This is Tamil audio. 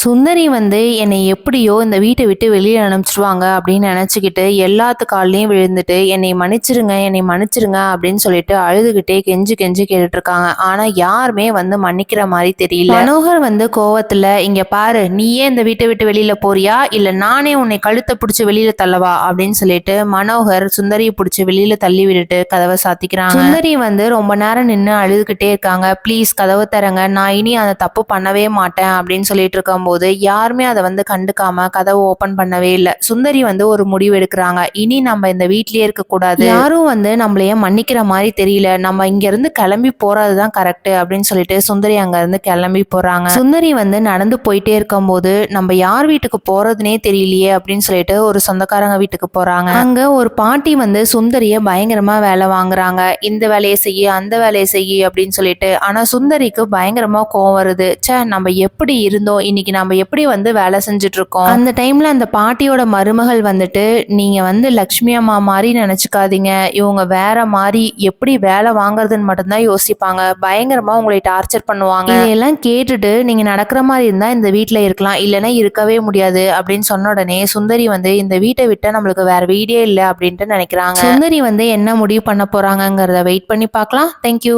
சுந்தரி வந்து என்னை எப்படியோ இந்த வீட்டை விட்டு வெளியில அனுப்பிச்சிடுவாங்க அப்படின்னு நினைச்சுக்கிட்டு எல்லாத்து கால்லயும் விழுந்துட்டு என்னை மன்னிச்சிருங்க அப்படின்னு சொல்லிட்டு அழுதுகிட்டே கெஞ்சி கெஞ்சி கேட்டுட்டு இருக்காங்க. ஆனா யாருமே வந்து மன்னிக்கிற மாதிரி தெரியல. மனோகர் வந்து கோவத்துல, இங்க பாரு, நீயே இந்த வீட்டை விட்டு வெளியில போறியா இல்ல நானே உன்னை கழுத்தை பிடிச்சி வெளியில தள்ளவா அப்படின்னு சொல்லிட்டு மனோகர் சுந்தரியை பிடிச்சி வெளியில தள்ளி விட்டுட்டு கதவை சாத்திக்கிறாங்க. சுந்தரி வந்து ரொம்ப நேரம் நின்று அழுதுகிட்டே இருக்காங்க. ப்ளீஸ் கதவை தரங்க, நான் இனி அந்த தப்பு பண்ணவே மாட்டேன் அப்படின்னு சொல்லிட்டு இருக்காங்க. போது யாருமே அதை வந்து கண்டுக்காம கதவை ஓபன் பண்ணவே இல்லை. சுந்தரி வந்து ஒரு முடிவு எடுக்கிறாங்க. இனி நம்ம இந்த வீட்லயே இருக்க கூடாது, யாரும் வந்து நம்மளைய மன்னிக்கிற மாதிரி தெரியல, நம்ம இங்க இருந்து கிளம்பி போறதுதான் கரெக்ட் அப்படின்னு சொல்லிட்டு சுந்தரி அங்க இருந்து கிளம்பி போறாங்க. சுந்தரி வந்து நடந்து போயிட்டே இருக்கும் போது நம்ம யார் வீட்டுக்கு போறதுனே தெரியலையே அப்படின்னு சொல்லிட்டு ஒரு சொந்தக்காரங்க வீட்டுக்கு போறாங்க. அங்க ஒரு பாட்டி வந்து சுந்தரிய பயங்கரமா வேலை வாங்குறாங்க. இந்த வேலையை செய்ய அந்த வேலையை செய்ய அப்படின்னு சொல்லிட்டு. ஆனா சுந்தரிக்கு பயங்கரமா கோவம் வருது. சே, நம்ம எப்படி இருந்தோம், இன்னைக்கு நம்ம எப்படி வந்து வேலை செஞ்சுட்டு இருக்கோம். அந்த டைம்ல அந்த பாட்டியோட மருமகள் வந்துட்டு, நீங்க வந்து லக்ஷ்மி அம்மா மாதிரி நினைச்சுக்காதீங்க, இவங்க வேற மாதிரி, எப்படி வேலை வாங்குறதுன்னு மட்டும்தான் யோசிப்பாங்க, பயங்கரமா உங்களை டார்ச்சர் பண்ணுவாங்க, இதையெல்லாம் கேட்டுட்டு நீங்க நடக்கிற மாதிரி இருந்தா இந்த வீட்டுல இருக்கலாம், இல்லைன்னா இருக்கவே முடியாது அப்படின்னு சொன்ன உடனே சுந்தரி வந்து இந்த வீட்டை விட்டு நம்மளுக்கு வேற வீடே இல்லை அப்படின்ட்டு நினைக்கிறாங்க. சுந்தரி வந்து என்ன முடிவு பண்ண போறாங்கிறத வெயிட் பண்ணி பார்க்கலாம். தேங்க்யூ.